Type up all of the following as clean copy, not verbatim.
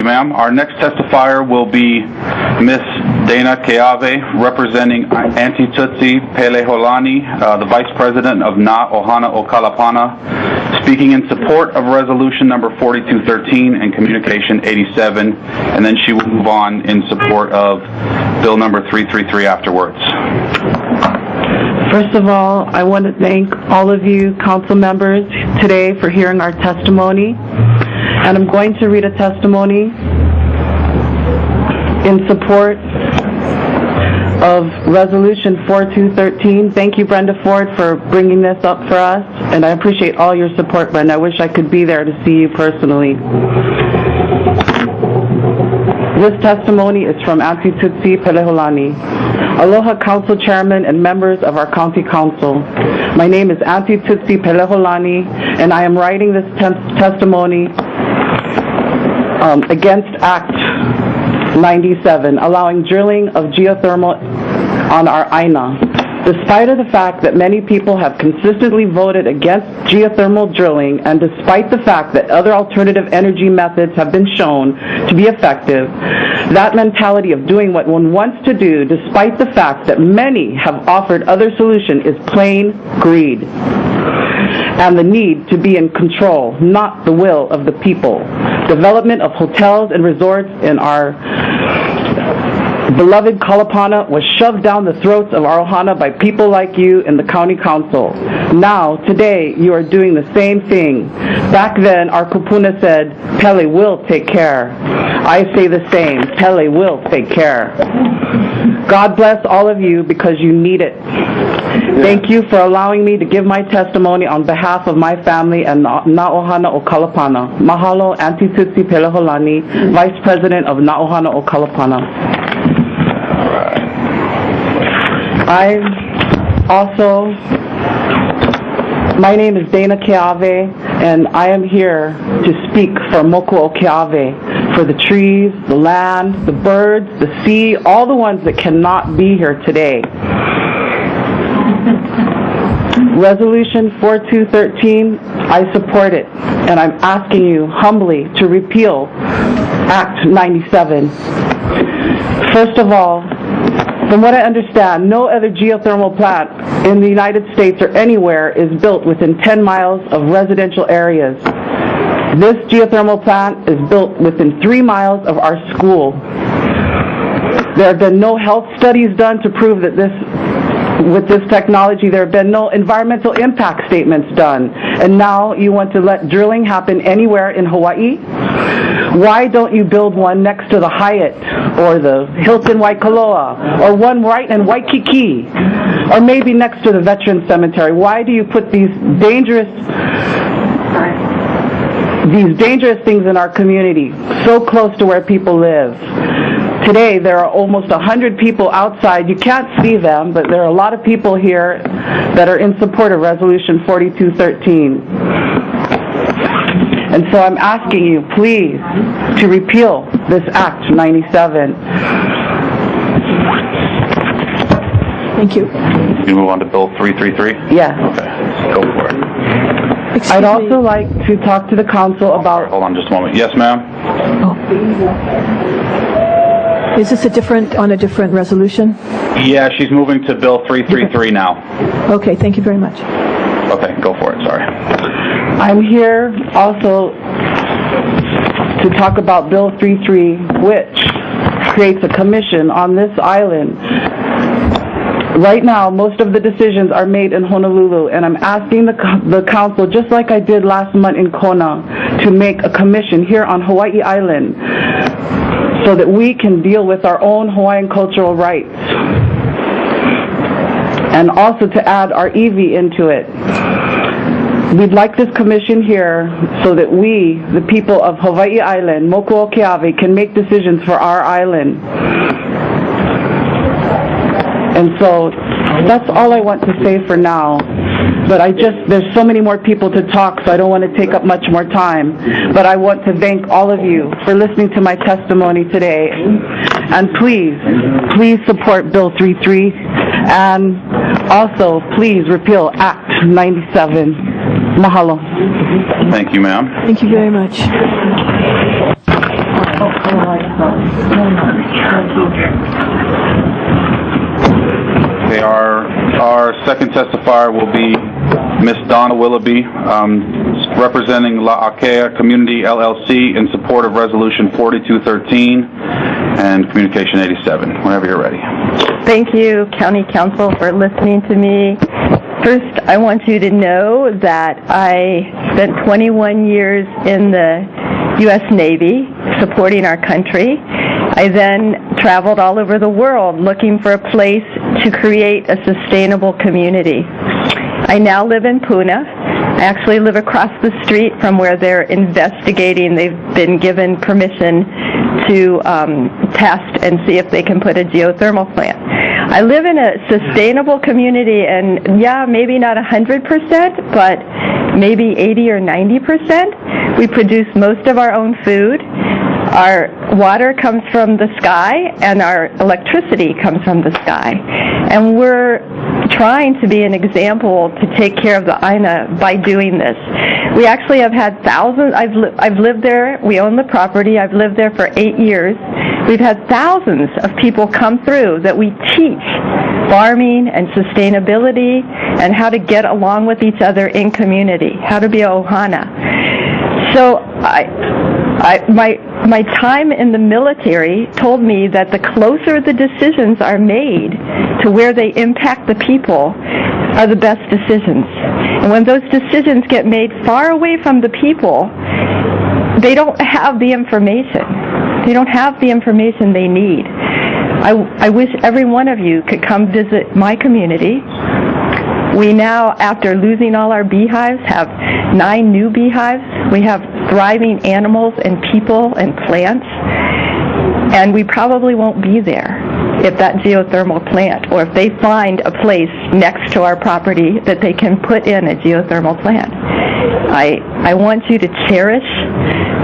Ma'am. Our next testifier will be Miss Donna Keawe, representing Aunty Tutsi Pelehulani, the Vice President of Ohana o Kalapana, speaking in support of Resolution number 4213 and Communication 87, and then she will move on in support of Bill number 333 afterwards. First of all, I want to thank all of you council members today for hearing our testimony. And I'm going to read a testimony in support of Resolution 4213. Thank you, Brenda Ford, for bringing this up for us. And I appreciate all your support, Brenda. I wish I could be there to see you personally. This testimony is from Aunty Tutsi Pelehulani. Aloha Council Chairman and members of our County Council. My name is Aunty Tutsi Pelehulani, and I am writing this testimony against Act 97, allowing drilling of geothermal on our Aina. Despite of the fact that many people have consistently voted against geothermal drilling, and despite the fact that other alternative energy methods have been shown to be effective, that mentality of doing what one wants to do, despite the fact that many have offered other solutions, is plain greed and the need to be in control, not the will of the people. Development of hotels and resorts in our beloved Kalapana was shoved down the throats of our Ohana by people like you in the county council. Now, today, you are doing the same thing. Back then, our kupuna said, Pele will take care. I say the same, Pele will take care. God bless all of you because you need it. Thank you for allowing me to give my testimony on behalf of my family and Na Ohana o Kalapana. Mahalo, Aunty Tutsi Pelehulani, Vice President of Na Ohana o Kalapana. My name is Donna Keawe, and I am here to speak for Moku o Keawe, for the trees, the land, the birds, the sea, all the ones that cannot be here today. Resolution 4213, I support it, and I'm asking you humbly to repeal Act 97. First of all, from what I understand, no other geothermal plant in the United States or anywhere is built within 10 miles of residential areas. This geothermal plant is built within 3 miles of our school. There have been no health studies done to prove that with this technology, there have been no environmental impact statements done. And now you want to let drilling happen anywhere in Hawaii? Why don't you build one next to the Hyatt or the Hilton Waikoloa, or one right in Waikiki, or maybe next to the Veterans Cemetery? Why do you put these dangerous things in our community so close to where people live? Today, there are almost 100 people outside. You can't see them, but there are a lot of people here that are in support of Resolution 4213. And so I'm asking you, please, to repeal this Act 97. Thank you. You move on to Bill 333? Yes. Okay, go for it. I'd also like to talk to the council about... Hold on just a moment. Yes, ma'am? Oh. Is this on a different resolution? Yeah, she's moving to Bill 333 now. Okay, thank you very much. Okay, go for it, sorry. I'm here also to talk about Bill 33, which creates a commission on this island. Right now, most of the decisions are made in Honolulu, and I'm asking the council, just like I did last month in Kona, to make a commission here on Hawaii Island so that we can deal with our own Hawaiian cultural rights, and also to add our iwi into it. We'd like this commission here so that we, the people of Hawaii Island, Moku o Keawe, can make decisions for our island. And so that's all I want to say for now. But there's so many more people to talk, so I don't want to take up much more time. But I want to thank all of you for listening to my testimony today. And please support Bill 33. And also, please repeal Act 97. Mahalo. Thank you, ma'am. Thank you very much. Okay, our second testifier will be Miss Donna Willoughby, representing Laakea Community LLC in support of Resolution 4213 and Communication 87. Whenever you're ready. Thank you, County Council, for listening to me. First, I want you to know that I spent 21 years in the U.S. Navy supporting our country. I then traveled all over the world looking for a place to create a sustainable community. I now live in Pune. I actually live across the street from where they're investigating. They've been given permission to test and see if they can put a geothermal plant. I live in a sustainable community, and yeah, maybe not 100%, but maybe 80 or 90%. We produce most of our own food. Our water comes from the sky, and our electricity comes from the sky. And we're trying to be an example to take care of the Aina by doing this. We actually have had thousands. I've lived there. We own the property. I've lived there for 8 years. We've had thousands of people come through that we teach farming and sustainability and how to get along with each other in community, how to be a Ohana. So my time in the military told me that the closer the decisions are made to where they impact the people are the best decisions. And when those decisions get made far away from the people, they don't have the information. They don't have the information they need. I wish every one of you could come visit my community. We now, after losing all our beehives, have 9 new beehives. We have thriving animals and people and plants. And we probably won't be there if that geothermal plant, or if they find a place next to our property that they can put in a geothermal plant. I want you to cherish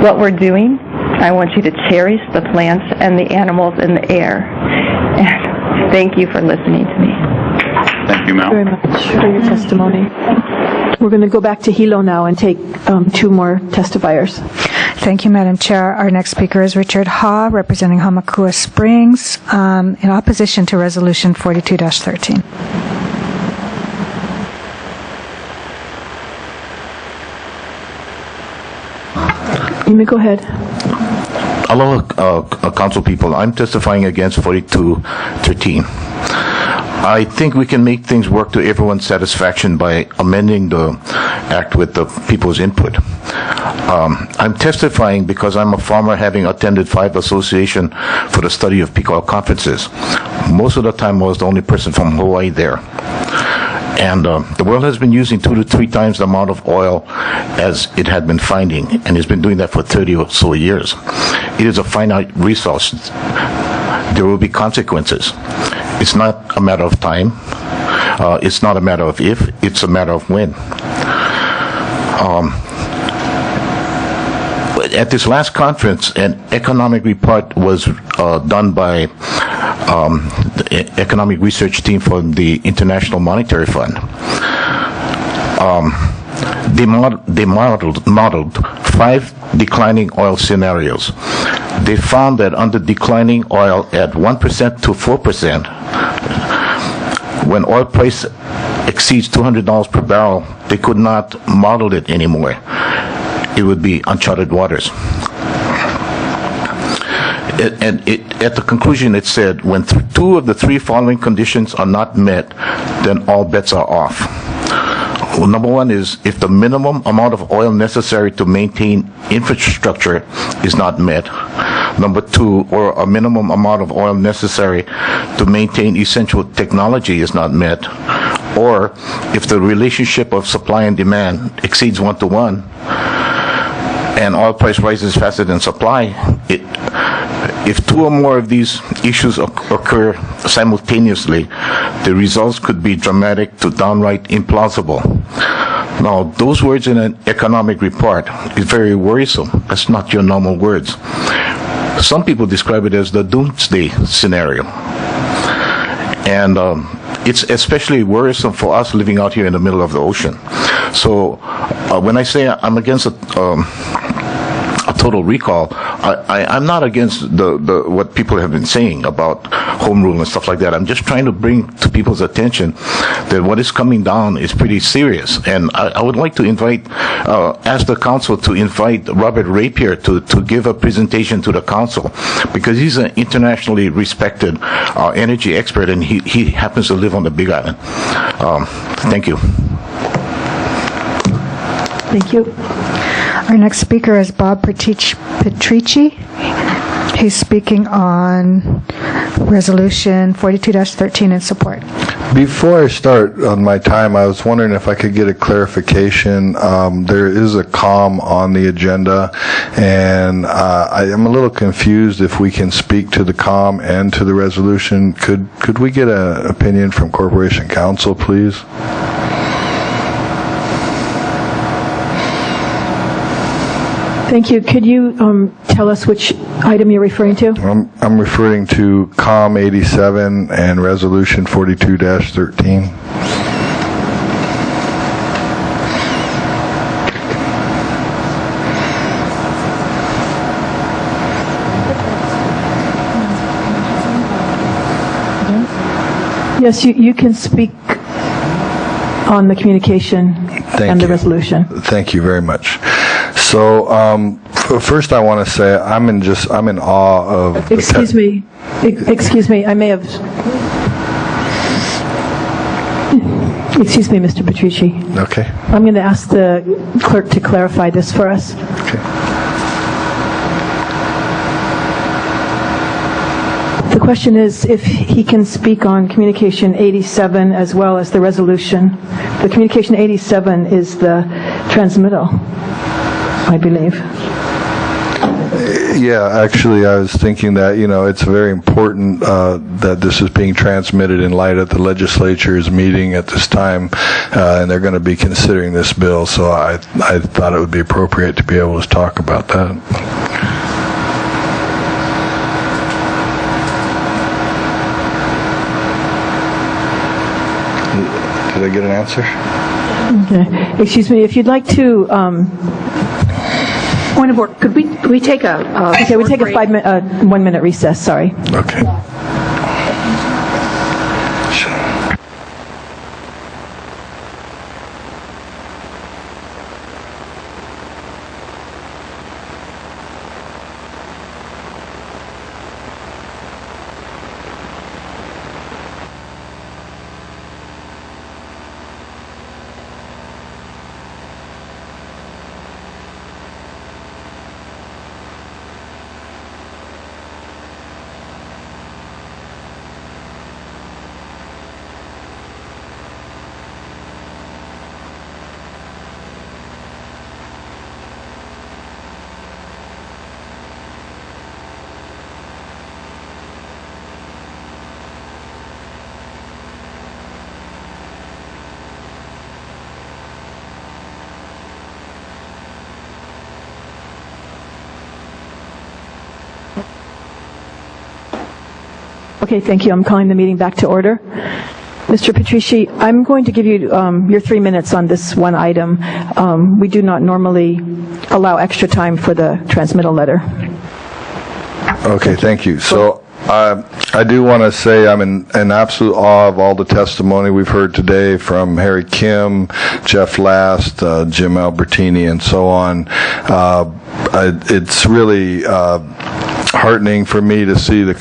what we're doing. I want you to cherish the plants and the animals in the air. And thank you for listening to me. Thank you, Mel. Very much for your testimony. We're going to go back to Hilo now and take 2 more testifiers. Thank you, Madam Chair. Our next speaker is Richard Ha, representing Hamakua Springs, in opposition to Resolution 42-13. You may go ahead. Hello, council people. I'm testifying against 4213. I think we can make things work to everyone's satisfaction by amending the act with the people's input. I'm testifying because I'm a farmer, having attended 5 association for the study of peak oil conferences. Most of the time I was the only person from Hawaii there. And the world has been using 2 to 3 times the amount of oil as it had been finding, and it's been doing that for 30 or so years. It is a finite resource. There will be consequences. It's not a matter of time. It's not a matter of if. It's a matter of when. At this last conference, an economic report was done by the economic research team from the International Monetary Fund. They modeled 5 declining oil scenarios. They found that under declining oil at 1% to 4%, when oil price exceeds $200 per barrel, they could not model it anymore. It would be uncharted waters. At the conclusion, it said, when 2 of the 3 following conditions are not met, then all bets are off. Well, number 1 is if the minimum amount of oil necessary to maintain infrastructure is not met. Number 2, or a minimum amount of oil necessary to maintain essential technology is not met. Or if the relationship of supply and demand exceeds 1 to 1, and oil price rises faster than supply, if 2 or more of these issues occur simultaneously, the results could be dramatic to downright implausible. Now, those words in an economic report is very worrisome. That's not your normal words. Some people describe it as the doomsday scenario. And it's especially worrisome for us living out here in the middle of the ocean. So when I say I'm against a total recall, I'm not against the what people have been saying about home rule and stuff like that. I'm just trying to bring to people's attention that what is coming down is pretty serious. And I would like to ask the council to invite Robert Rapier to give a presentation to the council, because he's an internationally respected energy expert, and he happens to live on the Big Island. Thank you. Thank you. Our next speaker is Bob Petricci. He's speaking on Resolution 42-13 in support. Before I start on my time, I was wondering if I could get a clarification. There is a COM on the agenda, and I am a little confused if we can speak to the COM and to the resolution. Could we get an opinion from Corporation Counsel, please? Thank you. Could you tell us which item you're referring to? I'm referring to COM 87 and Resolution 42-13. Yes, you can speak on the communication and the resolution. Thank you very much. So, first I want to say I'm in awe of... Excuse me, I may have... Excuse me, Mr. Petricci. Okay. I'm going to ask the clerk to clarify this for us. Okay. The question is if he can speak on Communication 87 as well as the resolution. The Communication 87 is the transmittal, I believe. Yeah, actually, I was thinking that, it's very important that this is being transmitted in light of the legislature's meeting at this time, and they're going to be considering this bill, so I thought it would be appropriate to be able to talk about that. Did I get an answer? Okay. Excuse me, if you'd like to... Point of order. Could we take a... okay, we take a 1 minute recess, sorry. Okay. Okay, thank you. I'm calling the meeting back to order. Mr. Petricci, I'm going to give you your 3 minutes on this one item. We do not normally allow extra time for the transmittal letter. Okay, thank you. So I do want to say I'm in absolute awe of all the testimony we've heard today from Harry Kim, Jeff Last, Jim Albertini, and so on. It's really heartening for me to see the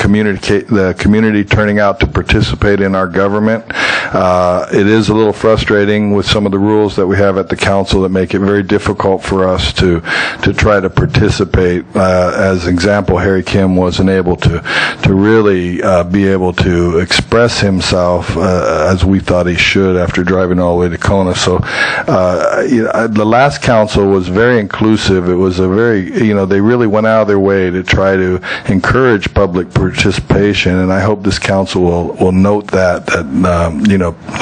community turning out to participate in our government. It is a little frustrating with some of the rules that we have at the council that make it very difficult for us to try to participate. As example, Harry Kim wasn't able to really be able to express himself as we thought he should after driving all the way to Kona. So the last council was very inclusive. It was a very, they really went out of their way to try to encourage public participation, and I hope this council will note that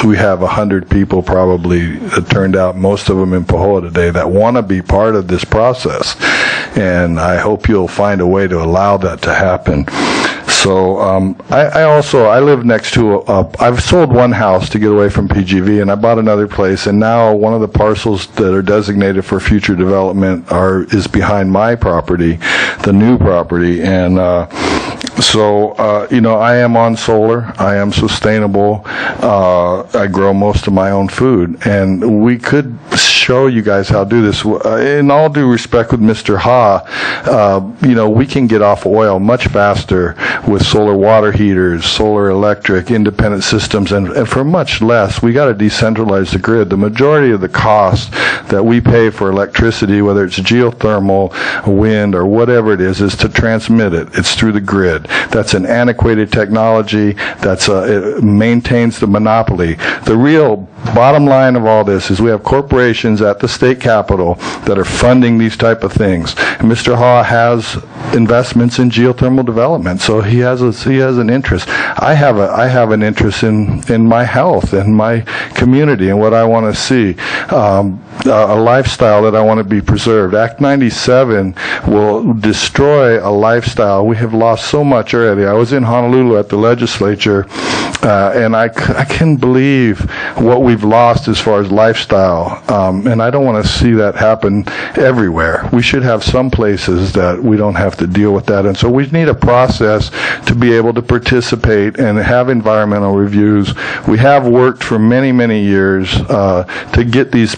we have 100 people probably that turned out, most of them in Pahoa today, that want to be part of this process, and I hope you'll find a way to allow that to happen. So I live next to I've sold one house to get away from PGV, and I bought another place, and now one of the parcels that are designated for future development is behind my property, the new property, and I am on solar. I am sustainable. I grow most of my own food, and we could show you guys how to do this. In all due respect with Mr. Ha, we can get off oil much faster with solar water heaters, solar electric, independent systems, and for much less. We got to decentralize the grid. The majority of the cost that we pay for electricity, whether it's geothermal, wind, or whatever it is to transmit it. It's through the grid. That's an antiquated technology. It maintains the monopoly. The real bottom line of all this is we have corporations at the state capitol that are funding these type of things. And Mr. Ha has investments in geothermal development, so he has an interest. I have an interest in my health and my community and what I want to see. A lifestyle that I want to be preserved. Act 97 will destroy a lifestyle. We have lost so much already. I was in Honolulu at the legislature, and I can't believe what we've lost as far as lifestyle, and I don't want to see that happen everywhere. We should have some places that we don't have to deal with that, and so we need a process to be able to participate and have environmental reviews. We have worked for many, many years to get these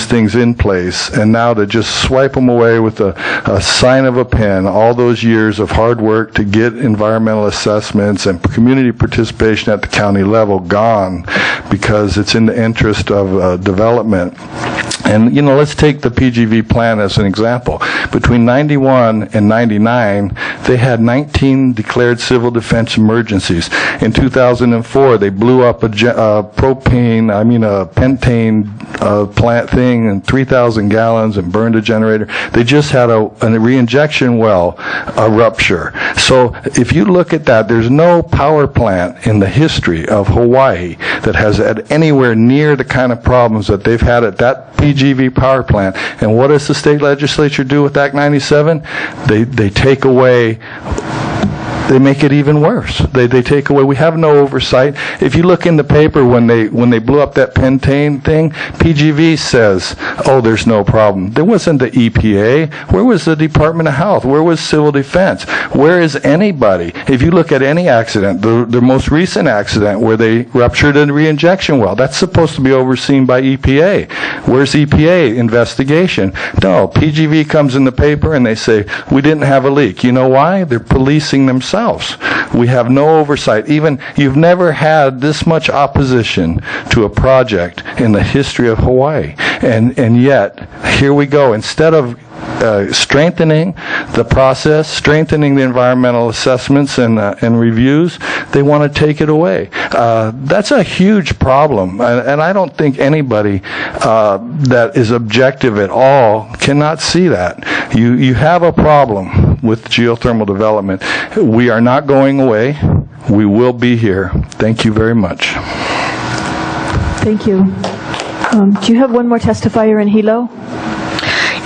things in place, and now to just swipe them away with a sign of a pen, all those years of hard work to get environmental assessments and community participation at the county level gone because it's in the interest of development. And, let's take the PGV plan as an example. Between 91 and 99, they had 19 declared civil defense emergencies. In 2004, they blew up a pentane plant thing and 3,000 gallons and burned a generator. They just had a reinjection well rupture. So if you look at that, there's no power plant in the history of Hawaii that has had anywhere near the kind of problems that they've had at that PGV power plant. And what does the state legislature do with Act 97? They take away. They make it even worse. They take away. We have no oversight. If you look in the paper when they blew up that pentane thing, PGV says, "Oh, there's no problem." There wasn't the EPA. Where was the Department of Health? Where was Civil Defense? Where is anybody? If you look at any accident, the most recent accident where they ruptured a reinjection well, that's supposed to be overseen by EPA. Where's EPA investigation? No, PGV comes in the paper and they say, "We didn't have a leak." You know why? They're policing themselves. We have no oversight. You've never had this much opposition to a project in the history of Hawaii. And yet, here we go. Instead of strengthening the process, strengthening the environmental assessments and reviews, they want to take it away. That's a huge problem, and I don't think anybody that is objective at all cannot see that. You have a problem with geothermal development. We are not going away. We will be here. Thank you very much. Thank you. Do you have one more testifier in Hilo?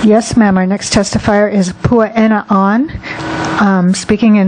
Yes, ma'am. Our next testifier is Pua'ena On, speaking in